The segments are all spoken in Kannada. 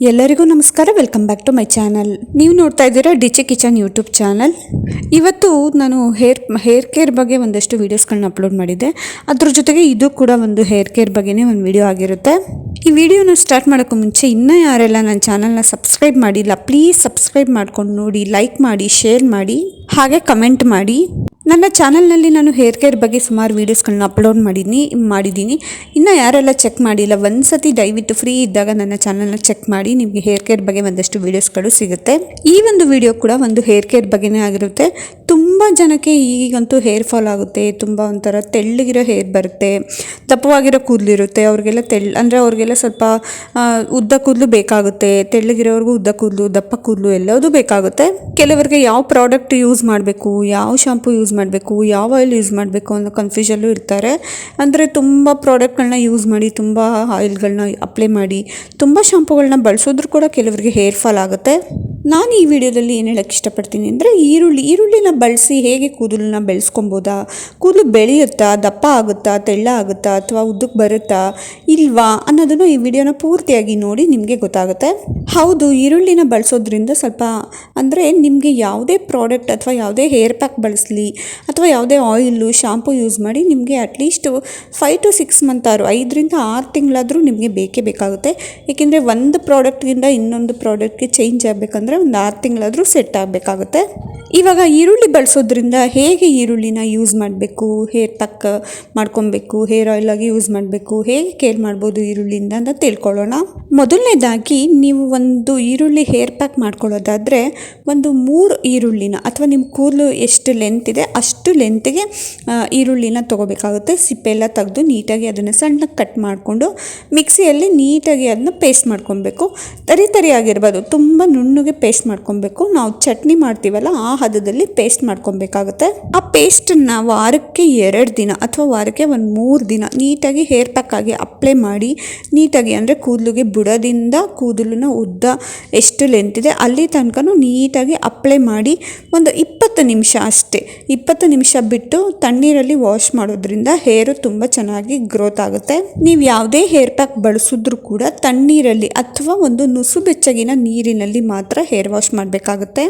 ಎಲ್ಲರಿಗೂ ನಮಸ್ಕಾರ. Welcome back to my channel. ನೀವು ನೋಡ್ತಾ ಇದ್ದೀರಾ ಡಿಚಿ ಕಿಚನ್ ಯೂಟ್ಯೂಬ್ ಚಾನಲ್. ಇವತ್ತು ನಾನು ಹೇರ್ ಕೇರ್ ಬಗ್ಗೆ ಒಂದಷ್ಟು ವೀಡಿಯೋಸ್ಗಳನ್ನ ಅಪ್ಲೋಡ್ ಮಾಡಿದ್ದೆ. ಅದ್ರ ಜೊತೆಗೆ ಇದು ಕೂಡ ಒಂದು ಹೇರ್ ಕೇರ್ ಬಗ್ಗೆನೇ ಒಂದು ವಿಡಿಯೋ ಆಗಿರುತ್ತೆ. ಈ ವಿಡಿಯೋನ ಸ್ಟಾರ್ಟ್ ಮಾಡೋಕ್ಕೂ ಮುಂಚೆ ಇನ್ನೂ ಯಾರೆಲ್ಲ ನನ್ನ ಚಾನಲ್ನ ಸಬ್ಸ್ಕ್ರೈಬ್ ಮಾಡಿಲ್ಲ, ಪ್ಲೀಸ್ ಸಬ್ಸ್ಕ್ರೈಬ್ ಮಾಡ್ಕೊಂಡು ನೋಡಿ, ಲೈಕ್ ಮಾಡಿ, ಶೇರ್ ಮಾಡಿ, ಹಾಗೆ ಕಮೆಂಟ್ ಮಾಡಿ. ನನ್ನ ಚಾನಲ್ನಲ್ಲಿ ನಾನು ಹೇರ್ ಕೇರ್ ಬಗ್ಗೆ ಸುಮಾರು ವೀಡಿಯೋಸ್ಗಳನ್ನ ಅಪ್ಲೋಡ್ ಮಾಡಿದ್ದೀನಿ. ಇನ್ನು ಯಾರೆಲ್ಲ ಚೆಕ್ ಮಾಡಿಲ್ಲ, ಒಂದು ಸತಿ ದಯವಿಟ್ಟು ಫ್ರೀ ಇದ್ದಾಗ ನನ್ನ ಚಾನಲ್ನ ಚೆಕ್ ಮಾಡಿ. ನಿಮಗೆ ಹೇರ್ ಕೇರ್ ಬಗ್ಗೆ ಒಂದಷ್ಟು ವೀಡಿಯೋಸ್ಗಳು ಸಿಗುತ್ತೆ. ಈ ಒಂದು ವಿಡಿಯೋ ಕೂಡ ಒಂದು ಹೇರ್ ಕೇರ್ ಬಗ್ಗೆನೇ ಆಗಿರುತ್ತೆ. ತುಂಬ ಜನಕ್ಕೆ ಈಗಂತೂ ಹೇರ್ ಫಾಲ್ ಆಗುತ್ತೆ, ತುಂಬ ಒಂಥರ ತೆಳ್ಳಗಿರೋ ಹೇರ್ ಬರುತ್ತೆ, ದಪ್ಪವಾಗಿರೋ ಕೂದಲಿರುತ್ತೆ. ಅವ್ರಿಗೆಲ್ಲ ಅವ್ರಿಗೆಲ್ಲ ಸ್ವಲ್ಪ ಉದ್ದ ಕೂದಲು ಬೇಕಾಗುತ್ತೆ. ತೆಳ್ಳಗಿರೋವ್ರಿಗೂ ಉದ್ದ ಕೂದಲು, ದಪ್ಪ ಕೂದಲು ಎಲ್ಲದೂ ಬೇಕಾಗುತ್ತೆ. ಕೆಲವರಿಗೆ ಯಾವ ಪ್ರಾಡಕ್ಟ್ ಯೂಸ್ ಮಾಡಬೇಕು, ಯಾವ ಶಾಂಪು ಯೂಸ್ ಮಾಡಬೇಕು, ಯಾವ ಆಯಿಲ್ ಯೂಸ್ ಮಾಡಬೇಕು ಅನ್ನೋ ಕನ್ಫ್ಯೂಷಲ್ಲೂ ಇರ್ತಾರೆ. ಅಂದರೆ ತುಂಬ ಪ್ರಾಡಕ್ಟ್ಗಳನ್ನ ಯೂಸ್ ಮಾಡಿ, ತುಂಬ ಆಯಿಲ್ಗಳನ್ನ ಅಪ್ಲೈ ಮಾಡಿ, ತುಂಬ ಶಾಂಪುಗಳನ್ನ ಬಳಸೋದ್ರೂ ಕೂಡ ಕೆಲವರಿಗೆ ಹೇರ್ ಫಾಲ್ ಆಗುತ್ತೆ. ನಾನು ಈ ವಿಡಿಯೋದಲ್ಲಿ ಏನು ಹೇಳೋಕ್ಕೆ ಇಷ್ಟಪಡ್ತೀನಿ ಅಂದರೆ, ಈರುಳ್ಳಿನ ಬಳಸಿ ಹೇಗೆ ಕೂದಲನ್ನ ಬೆಳೆಸ್ಕೊಬೋದಾ, ಕೂದಲು ಬೆಳೆಯುತ್ತಾ, ದಪ್ಪ ಆಗುತ್ತಾ, ತೆಳ್ಳ ಆಗುತ್ತಾ, ಅಥವಾ ಉದ್ದಕ್ಕೆ ಬರುತ್ತಾ ಇಲ್ವಾ ಅನ್ನೋದನ್ನು ಈ ವಿಡಿಯೋನ ಪೂರ್ತಿಯಾಗಿ ನೋಡಿ ನಿಮಗೆ ಗೊತ್ತಾಗುತ್ತೆ. ಹೌದು, ಈರುಳ್ಳಿನ ಬಳಸೋದ್ರಿಂದ ಸ್ವಲ್ಪ ಅಂದರೆ ನಿಮಗೆ ಯಾವುದೇ ಪ್ರಾಡಕ್ಟ್ ಅಥವಾ ಯಾವುದೇ ಹೇರ್ ಪ್ಯಾಕ್ ಬಳಸಲಿ ಅಥವಾ ಯಾವುದೇ ಆಯಿಲು ಶಾಂಪು ಯೂಸ್ ಮಾಡಿ ನಿಮಗೆ ಅಟ್ಲೀಸ್ಟ್ 5 to 6 ಮಂತ್ 5 to 6 ತಿಂಗಳಾದರೂ ನಿಮಗೆ ಬೇಕೇ ಬೇಕಾಗುತ್ತೆ. ಏಕೆಂದರೆ ಒಂದು ಪ್ರಾಡಕ್ಟ್ಗಿಂತ ಇನ್ನೊಂದು ಪ್ರಾಡಕ್ಟ್ಗೆ ಚೇಂಜ್ ಆಗಬೇಕಂದ್ರೆ ಒಂದು 6 ತಿಂಗಳಾದರೂ ಸೆಟ್ ಆಗಬೇಕಾಗುತ್ತೆ. ಇವಾಗ ಈರುಳ್ಳಿ ಬಳಸೋದ್ರಿಂದ ಹೇಗೆ ಈರುಳ್ಳಿನ ಯೂಸ್ ಮಾಡಬೇಕು, ಹೇರ್ ಪ್ಯಾಕ್ ಮಾಡ್ಕೊಬೇಕು, ಹೇರ್ ಆಯಿಲ್ ಆಗಿ ಯೂಸ್ ಮಾಡಬೇಕು, ಹೇಗೆ ಕೇರ್ ಮಾಡ್ಬೋದು ಈರುಳ್ಳಿಯಿಂದ ಅಂತ ತಿಳ್ಕೊಳ್ಳೋಣ. ಮೊದಲನೇದಾಗಿ ನೀವು ಒಂದು ಈರುಳ್ಳಿ ಹೇರ್ ಪ್ಯಾಕ್ ಮಾಡ್ಕೊಳ್ಳೋದಾದರೆ ಒಂದು 3 ಈರುಳ್ಳಿನ ಅಥವಾ ನಿಮ್ಮ ಕೂದಲು ಎಷ್ಟು ಲೆಂತ್ ಇದೆ ಅಷ್ಟು ಲೆಂತ್ಗೆ ಈರುಳ್ಳಿನ ತೊಗೋಬೇಕಾಗುತ್ತೆ. ಸಿಪ್ಪೆಲ್ಲ ತೆಗೆದು ನೀಟಾಗಿ ಅದನ್ನು ಸಣ್ಣಗೆ ಕಟ್ ಮಾಡಿಕೊಂಡು ಮಿಕ್ಸಿಯಲ್ಲಿ ನೀಟಾಗಿ ಅದನ್ನ ಪೇಸ್ಟ್ ಮಾಡ್ಕೊಬೇಕು. ತರಿಯಾಗಿರ್ಬೋದು, ತುಂಬ ನುಣ್ಣಗೆ ಪೇಸ್ಟ್ ಮಾಡ್ಕೊಬೇಕು. ನಾವು ಚಟ್ನಿ ಮಾಡ್ತೀವಲ್ಲ ಆ ಹದದಲ್ಲಿ ಪೇಸ್ಟ್ ಮಾಡ್ಕೊಬೇಕಾಗುತ್ತೆ. ಆ ಪೇಸ್ಟನ್ನು ವಾರಕ್ಕೆ 2 ದಿನ ಅಥವಾ ವಾರಕ್ಕೆ ಒಂದು 3 ದಿನ ನೀಟಾಗಿ ಹೇರ್ ಪ್ಯಾಕ್ ಆಗಿ ಅಪ್ಲೈ ಮಾಡಿ, ನೀಟಾಗಿ ಅಂದರೆ ಕೂದಲಿಗೆ ಬುಡದಿಂದ ಕೂದಲನ್ನ ಉದ್ದ ಎಷ್ಟು ಲೆಂತ್ ಇದೆ ಅಲ್ಲಿ ತನಕನೂ ನೀಟಾಗಿ ಅಪ್ಲೈ ಮಾಡಿ ಒಂದು 20 ನಿಮಿಷ ಅಷ್ಟೇ, 20 ನಿಮಿಷ ಬಿಟ್ಟು ತಣ್ಣೀರಲ್ಲಿ ವಾಶ್ ಮಾಡೋದ್ರಿಂದ ಹೇರು ತುಂಬ ಚೆನ್ನಾಗಿ ಗ್ರೋತ್ ಆಗುತ್ತೆ. ನೀವು ಯಾವುದೇ ಹೇರ್ ಪ್ಯಾಕ್ ಬಳಸಿದ್ರೂ ಕೂಡ ತಣ್ಣೀರಲ್ಲಿ ಅಥವಾ ಒಂದು ನುಸು ಬೆಚ್ಚಗಿನ ನೀರಿನಲ್ಲಿ ಮಾತ್ರ ಹೇರ್ ವಾಶ್ ಮಾಡಬೇಕಾಗುತ್ತೆ.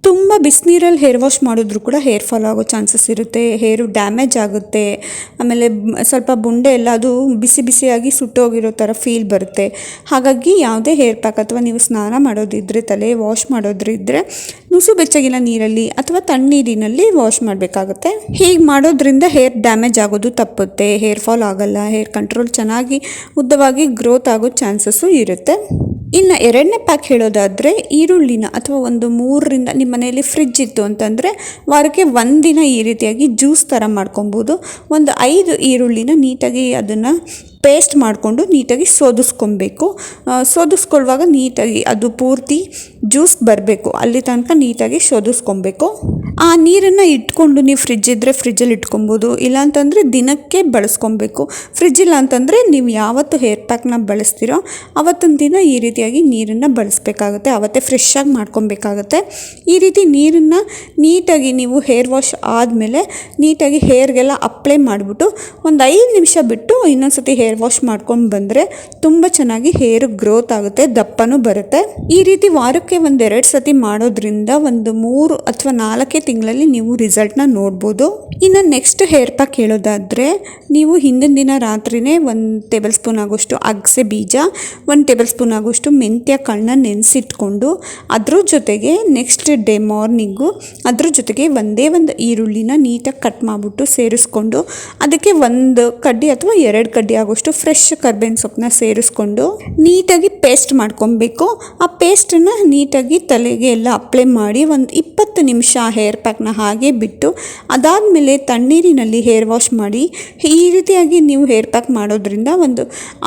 ತುಂಬ ಬಿಸಿನೀರಲ್ಲಿ ಹೇರ್ ವಾಶ್ ಮಾಡಿದ್ರೂ ಕೂಡ ಹೇರ್ ಫಾಲ್ ಆಗೋ ಚಾನ್ಸಸ್ ಇರುತ್ತೆ, ಹೇರು ಡ್ಯಾಮೇಜ್ ಆಗುತ್ತೆ. ಆಮೇಲೆ ಸ್ವಲ್ಪ ಬುಂಡೆ ಎಲ್ಲ ಅದು ಬಿಸಿಯಾಗಿ ಸುಟ್ಟೋಗಿರೋ ಥರ ಫೀಲ್ ಬರುತ್ತೆ. ಹಾಗಾಗಿ ಯಾವುದೇ ಹೇರ್ ಪ್ಯಾಕ್ ಅಥವಾ ನೀವು ಸ್ನಾನ ಮಾಡೋದಿದ್ದರೆ, ತಲೆ ವಾಶ್ ಮಾಡೋದ್ರಿದ್ದರೆ ನುಸು ಬೆಚ್ಚಗಿನ ನೀರಲ್ಲಿ ಅಥವಾ ತಣ್ಣೀರಿನಲ್ಲಿ ವಾಶ್ ಮಾಡಬೇಕಾಗುತ್ತೆ. ಹೀಗೆ ಮಾಡೋದ್ರಿಂದ ಹೇರ್ ಡ್ಯಾಮೇಜ್ ಆಗೋದು ತಪ್ಪುತ್ತೆ, ಹೇರ್ ಫಾಲ್ ಆಗಲ್ಲ, ಹೇರ್ ಕಂಟ್ರೋಲ್ ಚೆನ್ನಾಗಿ ಉದ್ದವಾಗಿ ಗ್ರೋತ್ ಆಗೋ ಚಾನ್ಸಸ್ಸು ಇರುತ್ತೆ. ಇನ್ನು 2ನೇ ಪ್ಯಾಕ್ ಹೇಳೋದಾದರೆ ಈರುಳ್ಳಿನ ಅಥವಾ ಒಂದು 3ರಿಂದ ನಿಮ್ಮ ಮನೆಯಲ್ಲಿ ಫ್ರಿಡ್ಜ್ ಇತ್ತು ಅಂತಂದರೆ ವಾರಕ್ಕೆ 1 ದಿನ ಈ ರೀತಿಯಾಗಿ ಜ್ಯೂಸ್ ಥರ ಮಾಡ್ಕೊಬೋದು. ಒಂದು 5 ಈರುಳ್ಳಿನ ನೀಟಾಗಿ ಅದನ್ನು ಪೇಸ್ಟ್ ಮಾಡಿಕೊಂಡು ನೀಟಾಗಿ ಸೋದಿಸ್ಕೊಳ್ಳುವಾಗ ನೀಟಾಗಿ ಅದು ಪೂರ್ತಿ ಜ್ಯೂಸ್ ಬರಬೇಕು, ಅಲ್ಲಿ ತನಕ ನೀಟಾಗಿ ಸೋದಿಸ್ಕೊಬೇಕು. ಆ ನೀರನ್ನು ಇಟ್ಕೊಂಡು ನೀವು ಫ್ರಿಡ್ಜ್ ಇದ್ದರೆ ಫ್ರಿಜ್ಜಲ್ಲಿ ಇಟ್ಕೊಬೋದು, ಇಲ್ಲಾಂತಂದರೆ ದಿನಕ್ಕೆ ಬಳಸ್ಕೊಬೇಕು. ಫ್ರಿಡ್ಜ್ ಇಲ್ಲ ಅಂತಂದರೆ ನೀವು ಯಾವತ್ತು ಹೇರ್ ಪ್ಯಾಕ್ನ ಬಳಸ್ತೀರೋ ಅವತ್ತೊಂದು ದಿನ ಈ ರೀತಿಯಾಗಿ ನೀರನ್ನು ಬಳಸಬೇಕಾಗುತ್ತೆ, ಅವತ್ತೇ ಫ್ರೆಶ್ ಆಗಿ ಮಾಡ್ಕೊಬೇಕಾಗುತ್ತೆ. ಈ ರೀತಿ ನೀರನ್ನು ನೀಟಾಗಿ ನೀವು ಹೇರ್ ವಾಶ್ ಆದಮೇಲೆ ನೀಟಾಗಿ ಹೇರ್ಗೆಲ್ಲ ಅಪ್ಲೈ ಮಾಡಿಬಿಟ್ಟು ಒಂದು 5 ನಿಮಿಷ ಬಿಟ್ಟು ಇನ್ನೊಂದ್ಸತಿ ಹೇರ್ ವಾಶ್ ಮಾಡ್ಕೊಂಡು ಬಂದರೆ ತುಂಬ ಚೆನ್ನಾಗಿ ಹೇರ್ ಗ್ರೋತ್ ಆಗುತ್ತೆ, ದಪ್ಪನೂ ಬರುತ್ತೆ. ಈ ರೀತಿ ವಾರಕ್ಕೆ 1-2 ಸತಿ ಮಾಡೋದ್ರಿಂದ ಒಂದು 3 ಅಥವಾ 4 ತಿಂಗಳಲ್ಲಿ ನೀವು ರಿಸಲ್ಟ್ನ ನೋಡ್ಬೋದು. ಇನ್ನು ನೆಕ್ಸ್ಟ್ ಹೇರ್ ಪ್ಯಾಕ್ ಹೇಳೋದಾದರೆ ನೀವು ಹಿಂದಿನ ದಿನ ರಾತ್ರಿನೇ 1 ಟೇಬಲ್ ಸ್ಪೂನ್ ಆಗೋಷ್ಟು ಅಗಸೆ ಬೀಜ, 1 ಟೇಬಲ್ ಸ್ಪೂನ್ ಆಗೋಷ್ಟು ಮೆಂತ್ಯ ಕಾಳನ್ನ ನೆನೆಸಿಟ್ಕೊಂಡು ಅದ್ರ ಜೊತೆಗೆ ನೆಕ್ಸ್ಟ್ ಡೇ ಮಾರ್ನಿಂಗು ಅದ್ರ ಜೊತೆಗೆ ಒಂದೇ ಒಂದು ಈರುಳ್ಳಿನ ನೀಟಾಗಿ ಕಟ್ ಮಾಡಿಬಿಟ್ಟು ಸೇರಿಸ್ಕೊಂಡು ಅದಕ್ಕೆ 1 ಕಡ್ಡಿ ಅಥವಾ 2 ಕಡ್ಡಿ ಆಗೋಷ್ಟು ಫ್ರೆಶ್ ಕರ್ಬೇವಿನ ಸೊಪ್ಪನ್ನ ಸೇರಿಸ್ಕೊಂಡು ನೀಟಾಗಿ ಪೇಸ್ಟ್ ಮಾಡ್ಕೊಬೇಕು. ಆ ಪೇಸ್ಟನ್ನು ನೀಟಾಗಿ ತಲೆಗೆ ಎಲ್ಲ ಅಪ್ಲೈ ಮಾಡಿ ಒಂದು 20 ನಿಮಿಷ ಹೇರ್ ಪ್ಯಾಕ್ನ ಹಾಗೆ ಬಿಟ್ಟು ಅದಾದಮೇಲೆ ತಣ್ಣೀರಿನಲ್ಲಿ ಹೇರ್ ವಾಶ್ ಮಾಡಿ. ಈ ರೀತಿಯಾಗಿ ನೀವು ಹೇರ್ ಪ್ಯಾಕ್ ಮಾಡೋದ್ರಿಂದ ಒಂದು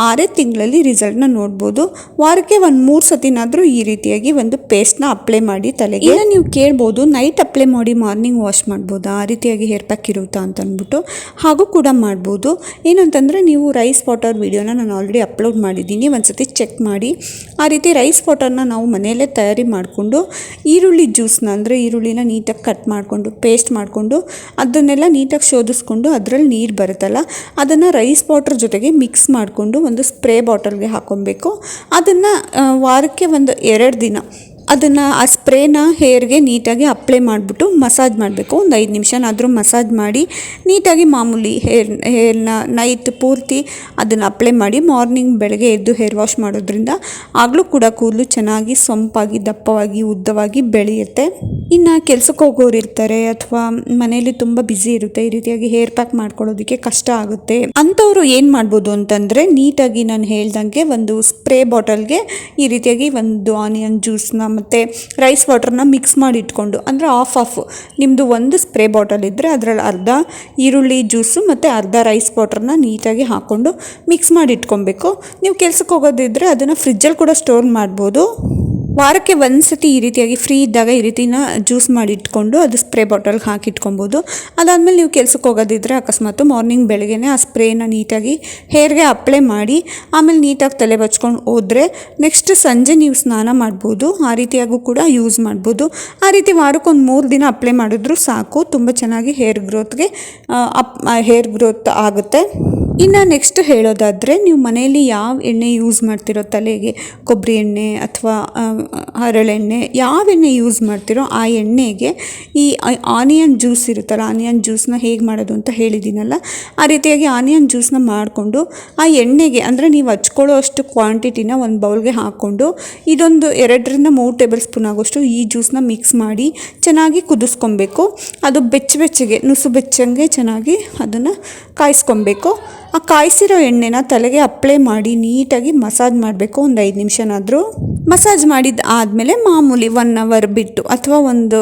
6 ತಿಂಗಳಲ್ಲಿ ರಿಸಲ್ಟ್ನ ನೋಡ್ಬೋದು. ವಾರಕ್ಕೆ ಒಂದು 3 ಸತಿನಾದರೂ ಈ ರೀತಿಯಾಗಿ ಒಂದು ಪೇಸ್ಟ್ನ ಅಪ್ಲೈ ಮಾಡಿ ತಲೆಗೆ. ಇನ್ನು ನೀವು ಕೇಳ್ಬೋದು, ನೈಟ್ ಅಪ್ಲೈ ಮಾಡಿ ಮಾರ್ನಿಂಗ್ ವಾಶ್ ಮಾಡ್ಬೋದಾ, ಆ ರೀತಿಯಾಗಿ ಹೇರ್ ಪ್ಯಾಕ್ ಇರುತ್ತಾ ಅಂತ ಅಂದ್ಬಿಟ್ಟು. ಹಾಗೂ ಕೂಡ ಮಾಡ್ಬೋದು. ಏನಂತಂದರೆ ನೀವು ರೈಸ್ ವಾಟರ್ ವಿಡಿಯೋನ ನಾನು ಆಲ್ರೆಡಿ ಅಪ್ಲೋಡ್ ಮಾಡಿದ್ದೀನಿ, ಒಂದ್ಸತಿ ಚೆಕ್ ಮಾಡಿ. ಆ ರೀತಿ ರೈಸ್ ವಾಟರ್ನ ನಾವು ಮನೆಯಲ್ಲೇ ತಯಾರಿ ಮಾಡಿಕೊಂಡು ಈರುಳ್ಳಿ ಜ್ಯೂಸ್ನ ಅಂದರೆ ಈರುಳ್ಳಿನ ನೀಟಾಗಿ ಕಟ್ ಮಾಡಿಕೊಂಡು ಪೇಸ್ಟ್ ಮಾಡಿಕೊಂಡು ಅದನ್ನೆಲ್ಲ ನೀಟಾಗಿ ಶೋಧಿಸ್ಕೊಂಡು ಅದರಲ್ಲಿ ನೀರು ಬರುತ್ತಲ್ಲ ಅದನ್ನು ರೈಸ್ ವಾಟರ್ ಜೊತೆಗೆ ಮಿಕ್ಸ್ ಮಾಡಿಕೊಂಡು ಒಂದು ಸ್ಪ್ರೇ ಬಾಟಲ್ಗೆ ಹಾಕೊಬೇಕು. ಅದನ್ನು ವಾರಕ್ಕೆ ಒಂದು 2 ದಿನ ಅದನ್ನು ಆ ಸ್ಪ್ರೇನ ಹೇರ್ಗೆ ನೀಟಾಗಿ ಅಪ್ಲೈ ಮಾಡಿಬಿಟ್ಟು ಮಸಾಜ್ ಮಾಡಬೇಕು. ಒಂದು 5 ನಿಮಿಷನಾದರೂ ಮಸಾಜ್ ಮಾಡಿ ನೀಟಾಗಿ ಮಾಮೂಲಿ ಹೇರ್ನ ನೈಟ್ ಪೂರ್ತಿ ಅದನ್ನು ಅಪ್ಲೈ ಮಾಡಿ ಮಾರ್ನಿಂಗ್ ಬೆಳಗ್ಗೆ ಎದ್ದು ಹೇರ್ ವಾಶ್ ಮಾಡೋದ್ರಿಂದ ಆಗಲೂ ಕೂಡ ಕೂದಲು ಚೆನ್ನಾಗಿ ಸೊಂಪಾಗಿ ದಪ್ಪವಾಗಿ ಉದ್ದವಾಗಿ ಬೆಳೆಯುತ್ತೆ. ಇನ್ನು ಕೆಲ್ಸಕ್ಕೆ ಹೋಗೋರು ಇರ್ತಾರೆ ಅಥವಾ ಮನೆಯಲ್ಲಿ ತುಂಬ ಬ್ಯುಸಿ ಇರುತ್ತೆ, ಈ ರೀತಿಯಾಗಿ ಹೇರ್ ಪ್ಯಾಕ್ ಮಾಡ್ಕೊಳ್ಳೋದಕ್ಕೆ ಕಷ್ಟ ಆಗುತ್ತೆ ಅಂಥವ್ರು ಏನು ಮಾಡ್ಬೋದು ಅಂತಂದರೆ ನೀಟಾಗಿ ನಾನು ಹೇಳ್ದಂಗೆ ಒಂದು ಸ್ಪ್ರೇ ಬಾಟಲ್ಗೆ ಈ ರೀತಿಯಾಗಿ ಒಂದು ಆನಿಯನ್ ಜ್ಯೂಸ್ನ ಮತ್ತು ರೈಸ್ ವಾಟರ್ನ ಮಿಕ್ಸ್ ಮಾಡಿ ಇಟ್ಕೊಂಡು, ಅಂದರೆ ಆಫ್ ನಿಮ್ಮದು ಒಂದು ಸ್ಪ್ರೇ ಬಾಟಲ್ ಇದ್ದರೆ ಅದರಲ್ಲಿ ಅರ್ಧ ಈರುಳ್ಳಿ ಜ್ಯೂಸು ಮತ್ತು ಅರ್ಧ ರೈಸ್ ವಾಟರ್ನ ನೀಟಾಗಿ ಹಾಕ್ಕೊಂಡು ಮಿಕ್ಸ್ ಮಾಡಿ ಇಟ್ಕೊಬೇಕು. ನೀವು ಕೆಲ್ಸಕ್ಕೆ ಹೋಗೋದಿದ್ದರೆ ಅದನ್ನು ಫ್ರಿಜ್ಜಲ್ಲಿ ಕೂಡ ಸ್ಟೋರ್ ಮಾಡ್ಬೋದು. ವಾರಕ್ಕೆ ಒಂದು ಸತಿ ಈ ರೀತಿಯಾಗಿ ಫ್ರೀ ಇದ್ದಾಗ ಈ ರೀತಿನ ಜ್ಯೂಸ್ ಮಾಡಿ ಇಟ್ಕೊಂಡು ಅದು ಸ್ಪ್ರೇ ಬಾಟಲ್ಗೆ ಹಾಕಿ ಇಟ್ಕೊಬೋದು. ಅದಾದಮೇಲೆ ನೀವು ಕೆಲ್ಸಕ್ಕೆ ಹೋಗೋದಿದ್ದರೆ ಅಕಸ್ಮಾತ್ ಮಾರ್ನಿಂಗ್ ಬೆಳಗ್ಗೆನೇ ಆ ಸ್ಪ್ರೇನ ನೀಟಾಗಿ ಹೇರ್ಗೆ ಅಪ್ಲೈ ಮಾಡಿ ಆಮೇಲೆ ನೀಟಾಗಿ ತಲೆ ಬಚ್ಕೊಂಡು ಹೋದರೆ ನೆಕ್ಸ್ಟ್ ಸಂಜೆ ನೀವು ಸ್ನಾನ ಮಾಡ್ಬೋದು. ಆ ರೀತಿಯಾಗೂ ಕೂಡ ಯೂಸ್ ಮಾಡ್ಬೋದು. ಆ ರೀತಿ ವಾರಕ್ಕೆ ಒಂದು 3 ದಿನ ಅಪ್ಲೈ ಮಾಡಿದ್ರು ಸಾಕು, ತುಂಬ ಚೆನ್ನಾಗಿ ಹೇರ್ ಗ್ರೋತ್ ಆಗುತ್ತೆ. ಇನ್ನು ನೆಕ್ಸ್ಟ್ ಹೇಳೋದಾದರೆ ನೀವು ಮನೆಯಲ್ಲಿ ಯಾವ ಎಣ್ಣೆ ಯೂಸ್ ಮಾಡ್ತಿರೋ ತಲೆಗೆ, ಕೊಬ್ಬರಿ ಎಣ್ಣೆ ಅಥವಾ ಹರಳೆಣ್ಣೆ, ಯಾವ ಎಣ್ಣೆ ಯೂಸ್ ಮಾಡ್ತಿರೋ ಆ ಎಣ್ಣೆಗೆ ಈ ಆನಿಯನ್ ಜ್ಯೂಸ್ ಇರುತ್ತಲ್ಲ, ಆನಿಯನ್ ಜ್ಯೂಸ್ನ ಹೇಗೆ ಮಾಡೋದು ಅಂತ ಹೇಳಿದ್ದೀನಲ್ಲ, ಆ ರೀತಿಯಾಗಿ ಆನಿಯನ್ ಜ್ಯೂಸ್ನ ಮಾಡಿಕೊಂಡು ಆ ಎಣ್ಣೆಗೆ, ಅಂದರೆ ನೀವು ಹಚ್ಕೊಳ್ಳೋ ಅಷ್ಟು ಕ್ವಾಂಟಿಟಿನ ಒಂದು ಬೌಲ್ಗೆ ಹಾಕ್ಕೊಂಡು ಇದೊಂದು 2-3 ಟೇಬಲ್ ಸ್ಪೂನ್ ಆಗೋಷ್ಟು ಈ ಜ್ಯೂಸ್ನ ಮಿಕ್ಸ್ ಮಾಡಿ ಚೆನ್ನಾಗಿ ಕುದಿಸ್ಕೊಬೇಕು. ಅದು ಬೆಚ್ಚಗೆ ನುಸು ಬೆಚ್ಚಂಗೆ ಚೆನ್ನಾಗಿ ಅದನ್ನು ಕಾಯಿಸ್ಕೊಬೇಕು. ಆ ಕಾಯಿಸಿರೋ ಎಣ್ಣೆನ ತಲೆಗೆ ಅಪ್ಲೈ ಮಾಡಿ ನೀಟಾಗಿ ಮಸಾಜ್ ಮಾಡಬೇಕು. ಒಂದು 5 ನಿಮಿಷನಾದರೂ ಮಸಾಜ್ ಮಾಡಿದ ಆದಮೇಲೆ ಮಾಮೂಲಿ 1 ಅವರ್ ಬಿಟ್ಟು ಅಥವಾ ಒಂದು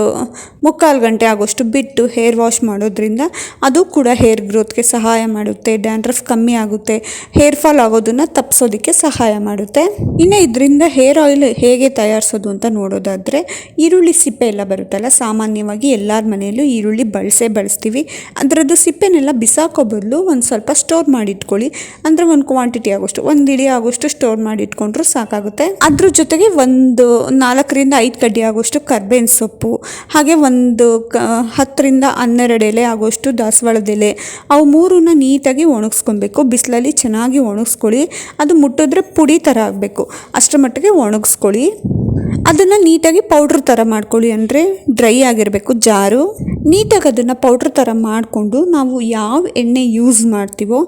3/4 ಗಂಟೆ ಆಗೋಷ್ಟು ಬಿಟ್ಟು ಹೇರ್ ವಾಶ್ ಮಾಡೋದ್ರಿಂದ ಅದು ಕೂಡ ಹೇರ್ ಗ್ರೋತ್ಗೆ ಸಹಾಯ ಮಾಡುತ್ತೆ, ಡ್ಯಾಂಡ್ರಫ್ ಕಮ್ಮಿ ಆಗುತ್ತೆ, ಹೇರ್ ಫಾಲ್ ಆಗೋದನ್ನು ತಪ್ಪಿಸೋದಕ್ಕೆ ಸಹಾಯ ಮಾಡುತ್ತೆ. ಇನ್ನು ಇದರಿಂದ ಹೇರ್ ಆಯಿಲ್ ಹೇಗೆ ತಯಾರಿಸೋದು ಅಂತ ನೋಡೋದಾದರೆ, ಈರುಳ್ಳಿ ಸಿಪ್ಪೆ ಎಲ್ಲ ಬರುತ್ತಲ್ಲ, ಸಾಮಾನ್ಯವಾಗಿ ಎಲ್ಲರ ಮನೆಯಲ್ಲೂ ಈರುಳ್ಳಿ ಬಳಸ್ತೀವಿ. ಅದರದ್ದು ಸಿಪ್ಪೆನೆಲ್ಲ ಬಿಸಾಕೋ ಬದಲು ಒಂದು ಸ್ವಲ್ಪ ಸ್ಟೋರ್ ಮಾಡಿ ಇಟ್ಕೊಳ್ಳಿ. ಅಂದರೆ ಒಂದು ಕ್ವಾಂಟಿಟಿ ಆಗೋಷ್ಟು, 1 ಇಡಿ ಆಗೋಷ್ಟು ಸ್ಟೋರ್ ಮಾಡಿ ಇಟ್ಕೊಂಡ್ರೂ ಸಾಕಾಗುತ್ತೆ. ಅದ್ರ ಜೊತೆಗೆ ಒಂದು 4-5 ಕಡ್ಡಿ ಆಗೋಷ್ಟು ಕರ್ಬೇವಿನ ಸೊಪ್ಪು, ಹಾಗೆ ಒಂದು 10-12 ಎಲೆ ಆಗೋಷ್ಟು ದಾಸವಾಳದ ಎಲೆ, ಅವು 3ನ್ನ ನೀಟಾಗಿ ಒಣಗಿಸ್ಕೊಬೇಕು. ಬಿಸಿಲಲ್ಲಿ ಚೆನ್ನಾಗಿ ಒಣಗಿಸ್ಕೊಳ್ಳಿ. ಅದು ಮುಟ್ಟಿದ್ರೆ ಪುಡಿ ಥರ ಆಗಬೇಕು, ಅಷ್ಟರ ಮಟ್ಟಿಗೆ ಒಣಗಿಸ್ಕೊಳ್ಳಿ. ಅದನ್ನು ನೀಟಾಗಿ ಪೌಡ್ರ್ ಥರ ಮಾಡ್ಕೊಳ್ಳಿ, ಅಂದರೆ ಡ್ರೈ ಆಗಿರಬೇಕು ಜಾರು. ನೀಟಾಗಿ ಅದನ್ನು ಪೌಡ್ರ್ ಥರ ಮಾಡಿಕೊಂಡು ನಾವು ಯಾವ ಎಣ್ಣೆ ಯೂಸ್ ಮಾಡ್ತೀವೋ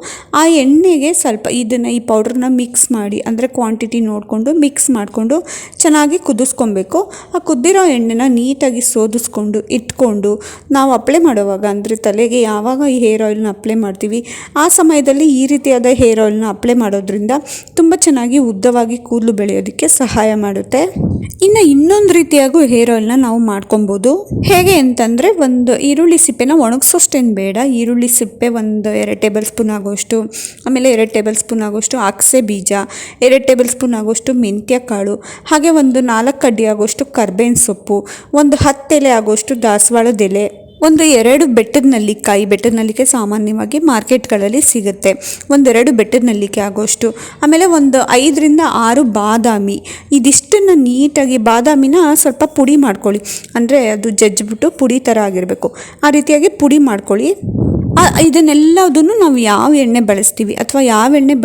ಆ ಎಣ್ಣೆಗೆ ಸ್ವಲ್ಪ ಈ ಪೌಡ್ರನ್ನ ಮಿಕ್ಸ್ ಮಾಡಿ, ಅಂದರೆ ಕ್ವಾಂಟಿಟಿ ನೋಡಿಕೊಂಡು ಮಿಕ್ಸ್ ಮಾಡಿಕೊಂಡು ಚೆನ್ನಾಗಿ ಕುದಿಸ್ಕೊಬೇಕು. ಆ ಕುದ್ದಿರೋ ಎಣ್ಣೆನ ನೀಟಾಗಿ ಸೋದಿಸ್ಕೊಂಡು ಇಟ್ಕೊಂಡು ನಾವು ಅಪ್ಲೈ ಮಾಡುವಾಗ, ಅಂದರೆ ತಲೆಗೆ ಯಾವಾಗ ಈ ಹೇರ್ ಆಯಿಲ್ನ ಅಪ್ಲೈ ಮಾಡ್ತೀವಿ ಆ ಸಮಯದಲ್ಲಿ ಈ ರೀತಿಯಾದ ಹೇರ್ ಆಯಿಲ್ನ ಅಪ್ಲೈ ಮಾಡೋದ್ರಿಂದ ತುಂಬ ಚೆನ್ನಾಗಿ ಉದ್ದವಾಗಿ ಕೂದಲು ಬೆಳೆಯೋದಕ್ಕೆ ಸಹಾಯ ಮಾಡುತ್ತೆ. ಇನ್ನು ಇನ್ನೊಂದು ರೀತಿಯಾಗೂ ಹೇರ್ ಆಯಿಲ್ನ ನಾವು ಮಾಡ್ಕೊಬೋದು. ಹೇಗೆ ಅಂತಂದರೆ, ಒಂದು ಈರುಳ್ಳಿ ಸಿಪ್ಪೆನ ಒಣಗಿಸೋಷ್ಟೇನು ಬೇಡ. ಈರುಳ್ಳಿ ಸಿಪ್ಪೆ ಒಂದು 2 ಟೇಬಲ್ ಸ್ಪೂನ್ ಆಗೋಷ್ಟು, ಆಮೇಲೆ 2 ಟೇಬಲ್ ಸ್ಪೂನ್ ಆಗೋಷ್ಟು ಅಗಸೆ ಬೀಜ, 2 ಟೇಬಲ್ ಸ್ಪೂನ್ ಆಗೋಷ್ಟು ಮೆಂತ್ಯ ಕಾಳು, ಹಾಗೆ ಒಂದು 4 ಕಡ್ಡಿ ಆಗೋಷ್ಟು ಕರ್ಬೇವಿನ ಸೊಪ್ಪು, ಒಂದು 10 ಎಲೆ ಆಗೋಷ್ಟು ದಾಸವಾಳದ ಎಲೆ, ಒಂದು 2 ಬೆಟ್ಟದ ನೆಲ್ಲಿಕಾಯಿ ಸಾಮಾನ್ಯವಾಗಿ ಮಾರ್ಕೆಟ್ಗಳಲ್ಲಿ ಸಿಗುತ್ತೆ, 1-2 ಬೆಟ್ಟದ ನೆಲ್ಲಿಕಾಯಿ ಆಗೋಷ್ಟು, ಆಮೇಲೆ ಒಂದು 5-6 ಬಾದಾಮಿ. ಇದಿಷ್ಟನ್ನು ನೀಟಾಗಿ, ಬಾದಾಮಿನ ಸ್ವಲ್ಪ ಪುಡಿ ಮಾಡ್ಕೊಳ್ಳಿ, ಅಂದರೆ ಅದು ಜಜ್ಜಿಬಿಟ್ಟು ಪುಡಿ ಥರ ಆಗಿರಬೇಕು, ಆ ರೀತಿಯಾಗಿ ಪುಡಿ ಮಾಡ್ಕೊಳ್ಳಿ. ಇದನ್ನೆಲ್ಲದನ್ನು ನಾವು ಯಾವ ಎಣ್ಣೆ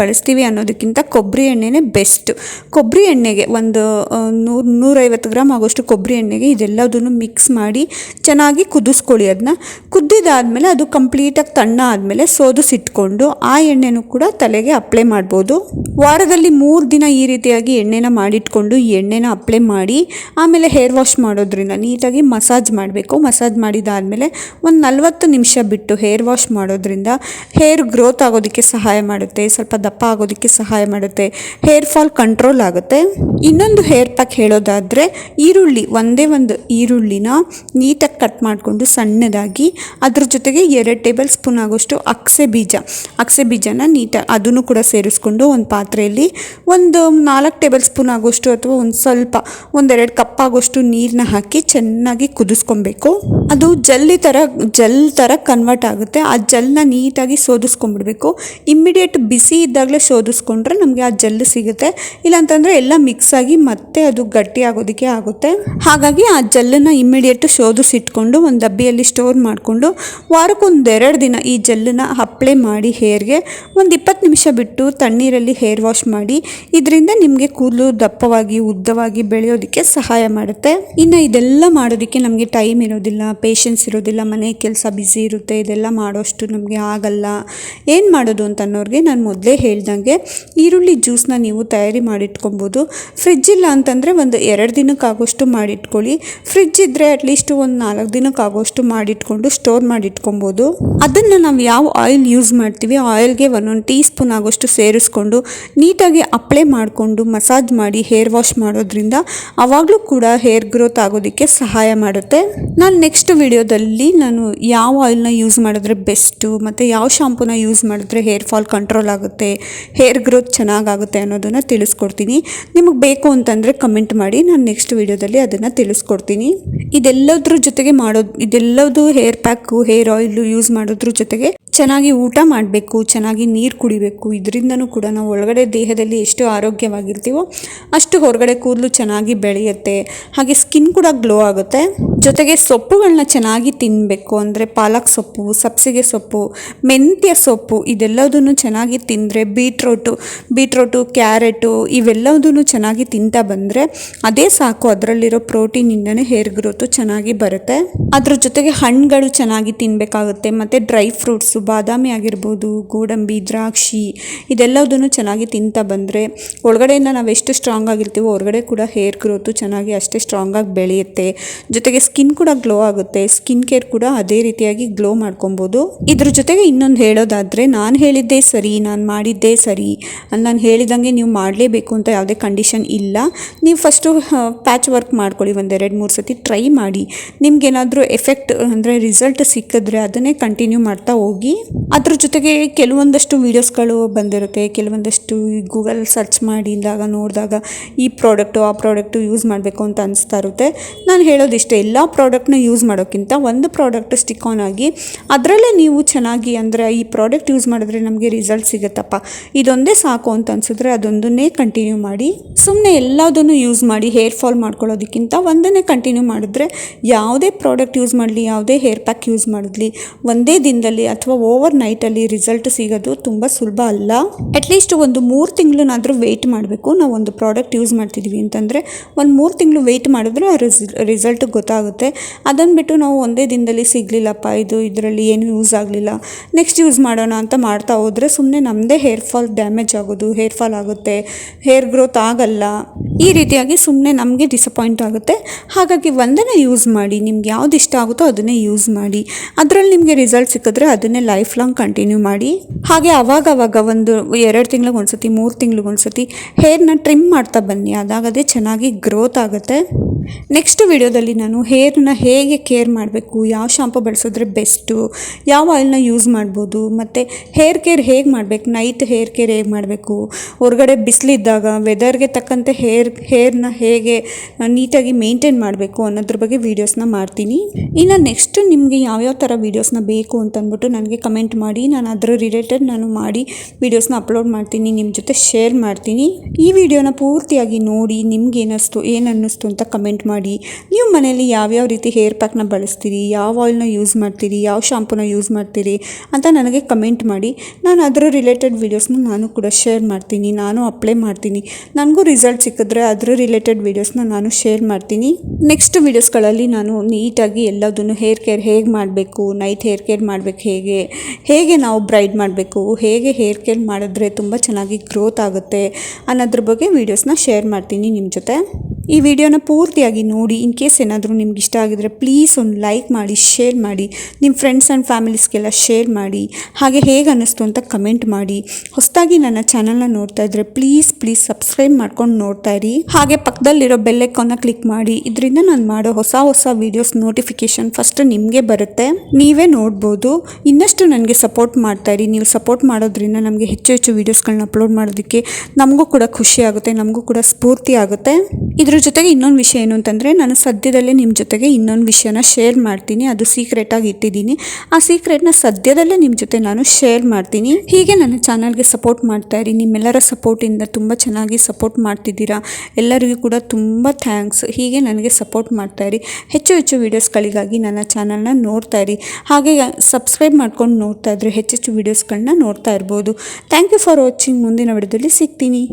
ಬಳಸ್ತೀವಿ ಅನ್ನೋದಕ್ಕಿಂತ ಕೊಬ್ಬರಿ ಎಣ್ಣೆನೇ ಬೆಸ್ಟ್. ಕೊಬ್ಬರಿ ಎಣ್ಣೆಗೆ ಒಂದು 150 ಗ್ರಾಮ್ ಆಗೋಷ್ಟು ಕೊಬ್ಬರಿ ಎಣ್ಣೆಗೆ ಇದೆಲ್ಲದನ್ನು ಮಿಕ್ಸ್ ಮಾಡಿ ಚೆನ್ನಾಗಿ ಕುದಿಸ್ಕೊಳ್ಳಿ. ಅದನ್ನ ಕುದ್ದಿದಾದಮೇಲೆ ಅದು ಕಂಪ್ಲೀಟಾಗಿ ತಣ್ಣ ಆದಮೇಲೆ ಸೋದಿಸಿಟ್ಕೊಂಡು ಆ ಎಣ್ಣೆನೂ ಕೂಡ ತಲೆಗೆ ಅಪ್ಲೈ ಮಾಡ್ಬೋದು. ವಾರದಲ್ಲಿ 3 ದಿನ ಈ ರೀತಿಯಾಗಿ ಎಣ್ಣೆನ ಮಾಡಿಟ್ಕೊಂಡು ಈ ಎಣ್ಣೆನ ಅಪ್ಲೈ ಮಾಡಿ ಆಮೇಲೆ ಹೇರ್ ವಾಶ್ ಮಾಡೋದ್ರಿಂದ ನೀಟಾಗಿ ಮಸಾಜ್ ಮಾಡಬೇಕು. ಮಸಾಜ್ ಮಾಡಿದಾದಮೇಲೆ ಒಂದು 40 ನಿಮಿಷ ಬಿಟ್ಟು ಹೇರ್ ವಾಶ್ ಮಾಡೋದ್ರಿಂದ ಹೇರ್ ಗ್ರೋತ್ ಆಗೋದಕ್ಕೆ ಸಹಾಯ ಮಾಡುತ್ತೆ, ಸ್ವಲ್ಪ ದಪ್ಪ ಆಗೋದಕ್ಕೆ ಸಹಾಯ ಮಾಡುತ್ತೆ, ಹೇರ್ ಫಾಲ್ ಕಂಟ್ರೋಲ್ ಆಗುತ್ತೆ. ಇನ್ನೊಂದು ಹೇರ್ ಪ್ಯಾಕ್ ಹೇಳೋದಾದರೆ, ಒಂದೇ ಒಂದು ಈರುಳ್ಳಿನ ನೀಟಾಗಿ ಕಟ್ ಮಾಡಿಕೊಂಡು ಸಣ್ಣದಾಗಿ ಅದ್ರ ಜೊತೆಗೆ 2 ಟೇಬಲ್ ಸ್ಪೂನ್ ಆಗೋಷ್ಟು ಅಗಸೆ ಬೀಜನ ನೀಟಾಗಿ ಅದನ್ನು ಕೂಡ ಸೇರಿಸ್ಕೊಂಡು ಒಂದು ಪಾತ್ರೆಯಲ್ಲಿ ಒಂದು 4 ಟೇಬಲ್ ಸ್ಪೂನ್ ಆಗೋಷ್ಟು ಅಥವಾ ಒಂದು 2 ಕಪ್ ಆಗೋಷ್ಟು ನೀರನ್ನ ಹಾಕಿ ಚೆನ್ನಾಗಿ ಕುದಿಸ್ಕೊಬೇಕು. ಅದು ಜಲ್ ಥರ ಕನ್ವರ್ಟ್ ಆಗುತ್ತೆ. ಆ ಜೆಲ್ನ ನೀಟಾಗಿ ಸೋದಿಸ್ಕೊಂಡ್ಬಿಡ್ಬೇಕು. ಇಮ್ಮಿಡಿಯೇಟ್ ಬಿಸಿ ಇದ್ದಾಗಲೇ ಸೋದಿಸ್ಕೊಂಡ್ರೆ ನಮಗೆ ಆ ಜೆಲ್ ಸಿಗುತ್ತೆ. ಇಲ್ಲಾಂತಂದರೆ ಎಲ್ಲ ಮಿಕ್ಸ್ ಆಗಿ ಮತ್ತೆ ಅದು ಗಟ್ಟಿ ಆಗೋದಕ್ಕೆ ಆಗುತ್ತೆ. ಹಾಗಾಗಿ ಆ ಜೆಲ್ಲನ್ನು ಇಮ್ಮಿಡಿಯೇಟ್ ಸೋದಿಸಿಟ್ಕೊಂಡು ಒಂದು ಡಬ್ಬಿಯಲ್ಲಿ ಸ್ಟೋರ್ ಮಾಡಿಕೊಂಡು ವಾರಕ್ಕೊಂದು 2 ದಿನ ಈ ಜೆಲ್ಲನ್ನು ಅಪ್ಲೈ ಮಾಡಿ ಹೇರ್ಗೆ ಒಂದು 20 ನಿಮಿಷ ಬಿಟ್ಟು ತಣ್ಣೀರಲ್ಲಿ ಹೇರ್ ವಾಶ್ ಮಾಡಿ. ಇದರಿಂದ ನಿಮಗೆ ಕೂದಲು ದಪ್ಪವಾಗಿ ಉದ್ದವಾಗಿ ಬೆಳೆಯೋದಕ್ಕೆ ಸಹಾಯ ಮಾಡುತ್ತೆ. ಇನ್ನು ಇದೆಲ್ಲ ಮಾಡೋದಕ್ಕೆ ನಮಗೆ ಟೈಮ್ ಇರೋದಿಲ್ಲ, ಪೇಷನ್ಸ್ ಇರೋದಿಲ್ಲ, ಮನೆ ಕೆಲಸ ಬ್ಯುಸಿ ಇರುತ್ತೆ, ಇದೆಲ್ಲ ಮಾಡೋಷ್ಟು ನಮಗೆ ಆಗಲ್ಲ. ಏನು ಮಾಡೋದು ಅಂತ ಅನ್ನೋರಿಗೆ ನಾನು ಮೊದಲೇ ಹೇಳ್ದಂಗೆ ಈರುಳ್ಳಿ ಜ್ಯೂಸ್ನ ನೀವು ತಯಾರಿ ಮಾಡಿಟ್ಕೊಬೋದು. ಫ್ರಿಡ್ಜ್ ಇಲ್ಲ ಅಂತಂದರೆ ಒಂದು 2 ದಿನಕ್ಕಾಗೋಷ್ಟು ಮಾಡಿಟ್ಕೊಳ್ಳಿ. ಫ್ರಿಡ್ಜ್ ಇದ್ದರೆ ಅಟ್ಲೀಸ್ಟ್ ಒಂದು 4 ದಿನಕ್ಕಾಗೋಷ್ಟು ಮಾಡಿಟ್ಕೊಂಡು ಸ್ಟೋರ್ ಮಾಡಿಟ್ಕೊಬೋದು. ಅದನ್ನು ನಾವು ಯಾವ ಆಯಿಲ್ ಯೂಸ್ ಮಾಡ್ತೀವಿ ಆಯಿಲ್ಗೆ 1 ಟೀ ಸ್ಪೂನ್ ಆಗೋಷ್ಟು ಸೇರಿಸ್ಕೊಂಡು ನೀಟಾಗಿ ಅಪ್ಲೈ ಮಾಡಿಕೊಂಡು ಮಸಾಜ್ ಮಾಡಿ ಹೇರ್ ವಾಶ್ ಮಾಡೋದ್ರಿಂದ ಆವಾಗಲೂ ಕೂಡ ಹೇರ್ ಗ್ರೋತ್ ಆಗೋದಕ್ಕೆ ಸಹಾಯ ಮಾಡುತ್ತೆ. ನಾನು ನೆಕ್ಸ್ಟ್ ವಿಡಿಯೋದಲ್ಲಿ ನಾನು ಯಾವ ಆಯಿಲ್ನ ಯೂಸ್ ಮಾಡಿದ್ರೆ ಬೆಸ್ಟು ಮತ್ತು ಯಾವ ಶಾಂಪೂನ ಯೂಸ್ ಮಾಡಿದ್ರೆ ಹೇರ್ ಫಾಲ್ ಕಂಟ್ರೋಲ್ ಆಗುತ್ತೆ, ಹೇರ್ ಗ್ರೋತ್ ಚೆನ್ನಾಗಾಗುತ್ತೆ ಅನ್ನೋದನ್ನು ತಿಳಿಸ್ಕೊಡ್ತೀನಿ. ನಿಮಗೆ ಬೇಕು ಅಂತಂದರೆ ಕಮೆಂಟ್ ಮಾಡಿ, ನಾನು ನೆಕ್ಸ್ಟ್ ವಿಡಿಯೋದಲ್ಲಿ ಅದನ್ನು ತಿಳಿಸ್ಕೊಡ್ತೀನಿ. ಇದೆಲ್ಲದೂ hair pack hair oil use ಮಾಡೋದ್ರ ಜೊತೆಗೆ ಚೆನ್ನಾಗಿ ಊಟ ಮಾಡಬೇಕು, ಚೆನ್ನಾಗಿ ನೀರು ಕುಡಿಬೇಕು. ಇದರಿಂದನೂ ಕೂಡ ನಾವು ಒಳಗಡೆ ದೇಹದಲ್ಲಿ ಎಷ್ಟು ಆರೋಗ್ಯವಾಗಿರ್ತೀವೋ ಅಷ್ಟು ಹೊರಗಡೆ ಕೂದಲು ಚೆನ್ನಾಗಿ ಬೆಳೆಯುತ್ತೆ. ಹಾಗೆ ಸ್ಕಿನ್ ಕೂಡ ಗ್ಲೋ ಆಗುತ್ತೆ. ಜೊತೆಗೆ ಸೊಪ್ಪುಗಳನ್ನ ಚೆನ್ನಾಗಿ ತಿನ್ನಬೇಕು. ಅಂದರೆ ಪಾಲಕ್ ಸೊಪ್ಪು, ಸಬ್ಸಿಗೆ ಸೊಪ್ಪು, ಮೆಂತ್ಯ ಸೊಪ್ಪು ಇದೆಲ್ಲದನ್ನು ಚೆನ್ನಾಗಿ ತಿಂದರೆ ಬೀಟ್ರೋಟು, ಕ್ಯಾರೆಟು ಇವೆಲ್ಲದನ್ನು ಚೆನ್ನಾಗಿ ತಿಂತಾ ಬಂದರೆ ಅದೇ ಸಾಕು. ಅದರಲ್ಲಿರೋ ಪ್ರೋಟೀನಿಂದನೇ ಹೇರ್ ಗ್ರೋತು ಚೆನ್ನಾಗಿ ಬರುತ್ತೆ. ಅದ್ರ ಜೊತೆಗೆ ಹಣ್ಣುಗಳು ಚೆನ್ನಾಗಿ ತಿನ್ನಬೇಕಾಗುತ್ತೆ. ಮತ್ತು ಡ್ರೈ ಫ್ರೂಟ್ಸು, ಬಾದಾಮಿ ಆಗಿರ್ಬೋದು, ಗೋಡಂಬಿ, ದ್ರಾಕ್ಷಿ ಇದೆಲ್ಲದನ್ನು ಚೆನ್ನಾಗಿ ತಿಂತಾ ಬಂದರೆ ಒಳಗಡೆಯಿಂದ ನಾವು ಎಷ್ಟು ಸ್ಟ್ರಾಂಗ್ ಆಗಿರ್ತೀವೋ ಹೊರಗಡೆ ಕೂಡ ಹೇರ್ ಗ್ರೋತು ಚೆನ್ನಾಗಿ ಅಷ್ಟೇ ಸ್ಟ್ರಾಂಗಾಗಿ ಬೆಳೆಯುತ್ತೆ. ಜೊತೆಗೆ ಸ್ಕಿನ್ ಕೂಡ ಗ್ಲೋ ಆಗುತ್ತೆ. ಸ್ಕಿನ್ ಕೇರ್ ಕೂಡ ಅದೇ ರೀತಿಯಾಗಿ ಗ್ಲೋ ಮಾಡ್ಕೊಬೋದು. ಇದ್ರ ಜೊತೆಗೆ ಇನ್ನೊಂದು ಹೇಳೋದಾದರೆ ನಾನು ಹೇಳಿದ್ದೇ ಸರಿ, ನಾನು ಮಾಡಿದ್ದೇ ಸರಿ, ನಾನು ಹೇಳಿದಂಗೆ ನೀವು ಮಾಡಲೇಬೇಕು ಅಂತ ಯಾವುದೇ ಕಂಡೀಷನ್ ಇಲ್ಲ. ನೀವು ಫಸ್ಟು ಪ್ಯಾಚ್ ವರ್ಕ್ ಮಾಡ್ಕೊಳ್ಳಿ, 1-2-3 ಸತಿ ಟ್ರೈ ಮಾಡಿ. ನಿಮ್ಗೇನಾದರೂ ಎಫೆಕ್ಟ್ ಅಂದರೆ ರಿಸಲ್ಟ್ ಸಿಕ್ಕಿದ್ರೆ ಅದನ್ನೇ ಕಂಟಿನ್ಯೂ ಮಾಡ್ತಾ ಹೋಗಿ. ಅದ್ರ ಜೊತೆಗೆ ಕೆಲವೊಂದಷ್ಟು ವೀಡಿಯೋಸ್ಗಳು ಬಂದಿರುತ್ತೆ, ಕೆಲವೊಂದಷ್ಟು ಗೂಗಲ್ ಸರ್ಚ್ ಮಾಡಿದಾಗ ನೋಡಿದಾಗ ಈ ಪ್ರಾಡಕ್ಟು ಆ ಪ್ರಾಡಕ್ಟು ಯೂಸ್ ಮಾಡಬೇಕು ಅಂತ ಅನಿಸ್ತಾ ಇರುತ್ತೆ. ನಾನು ಹೇಳೋದಿಷ್ಟೇ, ಎಲ್ಲ ಪ್ರಾಡಕ್ಟ್ನ ಯೂಸ್ ಮಾಡೋಕ್ಕಿಂತ ಒಂದು ಪ್ರಾಡಕ್ಟ್ ಸ್ಟಿಕ್ ಆನ್ ಆಗಿ ಅದರಲ್ಲೇ ನೀವು ಚೆನ್ನಾಗಿ ಅಂದರೆ ಈ ಪ್ರಾಡಕ್ಟ್ ಯೂಸ್ ಮಾಡಿದ್ರೆ ನಮಗೆ ರಿಸಲ್ಟ್ ಸಿಗುತ್ತಪ್ಪ, ಇದೊಂದೇ ಸಾಕು ಅಂತ ಅನಿಸಿದ್ರೆ ಅದೊಂದನ್ನೇ ಕಂಟಿನ್ಯೂ ಮಾಡಿ. ಸುಮ್ಮನೆ ಎಲ್ಲದನ್ನು ಯೂಸ್ ಮಾಡಿ ಹೇರ್ ಫಾಲ್ ಮಾಡ್ಕೊಳ್ಳೋದಕ್ಕಿಂತ ಒಂದನ್ನೇ ಕಂಟಿನ್ಯೂ ಮಾಡಿದ್ರೆ ಯಾವುದೇ ಪ್ರಾಡಕ್ಟ್ ಯೂಸ್ ಮಾಡಲಿ, ಯಾವುದೇ ಹೇರ್ ಪ್ಯಾಕ್ ಯೂಸ್ ಮಾಡಿದ್ಲಿ ಒಂದೇ ದಿನದಲ್ಲಿ ಅಥವಾ ಓವರ್ ನೈಟಲ್ಲಿ ರಿಸಲ್ಟ್ ಸಿಗೋದು ತುಂಬ ಸುಲಭ ಅಲ್ಲ. ಅಟ್ಲೀಸ್ಟ್ ಒಂದು 3 ತಿಂಗಳನ್ನಾದರೂ ವೆಯ್ಟ್ ಮಾಡಬೇಕು. ನಾವು ಒಂದು ಪ್ರಾಡಕ್ಟ್ ಯೂಸ್ ಮಾಡ್ತಿದ್ದೀವಿ ಅಂತಂದರೆ ಒಂದು 3 ತಿಂಗಳು ವೆಯ್ಟ್ ಮಾಡಿದ್ರೆ ಆ ರಿಸಲ್ಟ್ ಗೊತ್ತಾಗುತ್ತೆ. ಅದನ್ನು ಬಿಟ್ಟು ನಾವು ಒಂದೇ ದಿನದಲ್ಲಿ ಸಿಗಲಿಲ್ಲಪ್ಪ, ಇದರಲ್ಲಿ ಏನು ಯೂಸ್ ಆಗಲಿಲ್ಲ, ನೆಕ್ಸ್ಟ್ ಯೂಸ್ ಮಾಡೋಣ ಅಂತ ಮಾಡ್ತಾ ಹೋದರೆ ಸುಮ್ಮನೆ ನಮ್ಮದೇ ಹೇರ್ ಫಾಲ್ ಡ್ಯಾಮೇಜ್ ಆಗೋದು, ಹೇರ್ ಫಾಲ್ ಆಗುತ್ತೆ, ಹೇರ್ ಗ್ರೋತ್ ಆಗಲ್ಲ. ಈ ರೀತಿಯಾಗಿ ಸುಮ್ಮನೆ ನಮಗೆ ಡಿಸಪಾಯಿಂಟ್ ಆಗುತ್ತೆ. ಹಾಗಾಗಿ ಒಂದನ್ನೇ ಯೂಸ್ ಮಾಡಿ, ನಿಮ್ಗೆ ಯಾವ್ದು ಇಷ್ಟ ಆಗುತ್ತೋ ಅದನ್ನೇ ಯೂಸ್ ಮಾಡಿ. ಅದರಲ್ಲಿ ನಿಮಗೆ ರಿಸಲ್ಟ್ ಸಿಕ್ಕಿದ್ರೆ ಅದನ್ನೇ ಲೈಫ್ ಲಾಂಗ್ ಕಂಟಿನ್ಯೂ ಮಾಡಿ. ಹಾಗೆ ಅವಾಗ ಒಂದು 2 ತಿಂಗಳಿಗೆ ಒಂದ್ಸತಿ, 3 ತಿಂಗಳಿಗೆ ಒಂದ್ಸತಿ ಹೇರ್ನ ಟ್ರಿಮ್ ಮಾಡ್ತಾ ಬನ್ನಿ. ಅದಾಗದೇ ಚೆನ್ನಾಗಿ ಗ್ರೋತ್ ಆಗುತ್ತೆ. ನೆಕ್ಸ್ಟ್ ವಿಡಿಯೋದಲ್ಲಿ ನಾನು ಹೇರ್ನ ಹೇಗೆ ಕೇರ್ ಮಾಡಬೇಕು, ಯಾವ ಶಾಂಪು ಬಳಸಿದ್ರೆ ಬೆಸ್ಟು, ಯಾವ ಆಯಿಲ್ನ ಯೂಸ್ ಮಾಡ್ಬೋದು, ಮತ್ತು ಹೇರ್ ಕೇರ್ ಹೇಗೆ ಮಾಡಬೇಕು, ನೈಟ್ ಹೇರ್ ಕೇರ್ ಹೇಗೆ ಮಾಡಬೇಕು, ಹೊರಗಡೆ ಬಿಸಿಲಿದ್ದಾಗ ವೆದರ್ಗೆ ತಕ್ಕಂತೆ ಹೇರ್ನ ಹೇಗೆ ನೀಟಾಗಿ ಮೇಂಟೈನ್ ಮಾಡಬೇಕು ಅನ್ನೋದ್ರ ಬಗ್ಗೆ ವೀಡಿಯೋಸ್ನ ಮಾಡ್ತೀನಿ. ಇನ್ನು ನೆಕ್ಸ್ಟ್ ನಿಮಗೆ ಯಾವ್ಯಾವ ಥರ ವೀಡಿಯೋಸ್ನ ಬೇಕು ಅಂತ ಅಂದ್ಬಿಟ್ಟು ನನಗೆ ಕಮೆಂಟ್ ಮಾಡಿ, ನಾನು ಅದರ ರಿಲೇಟೆಡ್ ನಾನು ಮಾಡಿ ವೀಡಿಯೋಸ್ನ ಅಪ್ಲೋಡ್ ಮಾಡ್ತೀನಿ, ನಿಮ್ಮ ಜೊತೆ ಶೇರ್ ಮಾಡ್ತೀನಿ. ಈ ವಿಡಿಯೋನ ಪೂರ್ತಿಯಾಗಿ ನೋಡಿ ನಿಮ್ಗೆ ಏನು ಅನ್ನಿಸ್ತು ಅಂತ ಕಮೆಂಟ್ ಮಾಡಿ. ನೀವು ಮನೆಯಲ್ಲಿ ಯಾವ್ಯಾವ ರೀತಿ ಹೇರ್ ಪ್ಯಾಕ್ನ ಬಳಸ್ತೀರಿ, ಯಾವ ಆಯಿಲ್ನ ಯೂಸ್ ಮಾಡ್ತೀರಿ, ಯಾವ ಶಾಂಪೂನ ಯೂಸ್ ಮಾಡ್ತೀರಿ ಅಂತ ನನಗೆ ಕಮೆಂಟ್ ಮಾಡಿ. ನಾನು ಅದರ ರಿಲೇಟೆಡ್ ವೀಡಿಯೋಸ್ನ ನಾನು ಕೂಡ ಶೇರ್ ಮಾಡ್ತೀನಿ, ನಾನು ಅಪ್ಲೈ ಮಾಡ್ತೀನಿ. ನನಗೂ ರಿಸಲ್ಟ್ ಸಿಕ್ಕಿದ್ರೆ ಅದರ ರಿಲೇಟೆಡ್ ವೀಡಿಯೋಸ್ನ ನಾನು ಶೇರ್ ಮಾಡ್ತೀನಿ. ನೆಕ್ಸ್ಟ್ ವೀಡಿಯೋಸ್ಗಳಲ್ಲಿ ನಾನು ನೀಟಾಗಿ ಎಲ್ಲದನ್ನು ಹೇರ್ ಕೇರ್ ಹೇಗೆ ಮಾಡಬೇಕು, ನೈಟ್ ಹೇರ್ ಕೇರ್ ಮಾಡಬೇಕು, ಹೇಗೆ ನಾವು ಬ್ರೈಡ್ ಮಾಡಬೇಕು, ಹೇಗೆ ಹೇರ್ ಕೇರ್ ಮಾಡಿದ್ರೆ ತುಂಬ ಚೆನ್ನಾಗಿ ಗ್ರೋತ್ ಆಗುತ್ತೆ ಅನ್ನೋದ್ರ ಬಗ್ಗೆ ವೀಡಿಯೋಸ್ನ ಶೇರ್ ಮಾಡ್ತೀನಿ ನಿಮ್ಮ ಜೊತೆ. ಈ ವಿಡಿಯೋನ ಪೂರ್ತಿಯಾಗಿ ನೋಡಿ. ಇನ್ ಕೇಸ್ ಏನಾದರೂ ನಿಮ್ಗೆ ಇಷ್ಟ ಆಗಿದ್ರೆ ಪ್ಲೀಸ್ ಒಂದು ಲೈಕ್ ಮಾಡಿ, ಶೇರ್ ಮಾಡಿ, ನಿಮ್ಮ ಫ್ರೆಂಡ್ಸ್ ಆ್ಯಂಡ್ ಫ್ಯಾಮಿಲೀಸ್ಗೆಲ್ಲ ಶೇರ್ ಮಾಡಿ. ಹಾಗೆ ಹೇಗೆ ಅನ್ನಿಸ್ತು ಅಂತ ಕಮೆಂಟ್ ಮಾಡಿ. ಹೊಸದಾಗಿ ನನ್ನ ಚಾನಲ್ನ ನೋಡ್ತಾ ಇದ್ದರೆ ಪ್ಲೀಸ್ ಸಬ್ಸ್ಕ್ರೈಬ್ ಮಾಡ್ಕೊಂಡು ನೋಡ್ತಾ ಇರಿ. ಹಾಗೆ ಪಕ್ಕದಲ್ಲಿರೋ ಬೆಲ್ ಐಕಾನ್ನ ಕ್ಲಿಕ್ ಮಾಡಿ. ಇದರಿಂದ ನಾನು ಮಾಡೋ ಹೊಸ ವೀಡಿಯೋಸ್ ನೋಟಿಫಿಕೇಶನ್ ಫಸ್ಟ್ ನಿಮಗೆ ಬರುತ್ತೆ, ನೀವೇ ನೋಡ್ಬೋದು. ಇನ್ನಷ್ಟು ನನಗೆ ಸಪೋರ್ಟ್ ಮಾಡ್ತಾ ಇರಿ. ನೀವು ಸಪೋರ್ಟ್ ಮಾಡೋದ್ರಿಂದ ನಮಗೆ ಹೆಚ್ಚು ವೀಡಿಯೋಸ್ಗಳನ್ನ ಅಪ್ಲೋಡ್ ಮಾಡೋದಕ್ಕೆ ನಮಗೂ ಕೂಡ ಖುಷಿ ಆಗುತ್ತೆ, ನಮಗೂ ಕೂಡ ಸ್ಫೂರ್ತಿ ಆಗುತ್ತೆ. ಇದ್ರ ಜೊತೆಗೆ ಇನ್ನೊಂದು ವಿಷಯ ಏನು ಅಂತಂದರೆ, ನಾನು ಸದ್ಯದಲ್ಲೇ ನಿಮ್ಮ ಜೊತೆಗೆ ಇನ್ನೊಂದು ವಿಷಯನ ಶೇರ್ ಮಾಡ್ತೀನಿ. ಅದು ಸೀಕ್ರೆಟಾಗಿ ಇಟ್ಟಿದ್ದೀನಿ. ಆ ಸೀಕ್ರೆಟ್ನ ಸದ್ಯದಲ್ಲೇ ನಿಮ್ಮ ಜೊತೆ ನಾನು ಶೇರ್ ಮಾಡ್ತೀನಿ. ಹೀಗೆ ನನ್ನ ಚಾನಲ್ಗೆ ಸಪೋರ್ಟ್ ಮಾಡ್ತಾ ಇರಿ. ನಿಮ್ಮೆಲ್ಲರ ಸಪೋರ್ಟಿಂದ ತುಂಬ ಚೆನ್ನಾಗಿ ಸಪೋರ್ಟ್ ಮಾಡ್ತಿದ್ದೀರಾ. ಎಲ್ಲರಿಗೂ ಕೂಡ ತುಂಬ ಥ್ಯಾಂಕ್ಸ್. ಹೀಗೆ ನನಗೆ ಸಪೋರ್ಟ್ ಮಾಡ್ತಾ ಇರಿ. ಹೆಚ್ಚು ಹೆಚ್ಚು ವೀಡಿಯೋಸ್ಗಳಿಗಾಗಿ ನನ್ನ ಚಾನಲ್ನ ನೋಡ್ತಾ ಇರಿ. ಹಾಗೆ ಸಬ್ಸ್ಕ್ರೈಬ್ ಮಾಡ್ಕೊಂಡು ನೋಡ್ತಾ ಇದ್ರೆ ಹೆಚ್ಚೆಚ್ಚು ವೀಡಿಯೋಸ್ಗಳನ್ನ ನೋಡ್ತಾ ಇರ್ಬೋದು. Thank you for watching. ಮುಂದಿನ ವಿಡಿಯೋದಲ್ಲಿ ಸಿಗ್ತೀನಿ.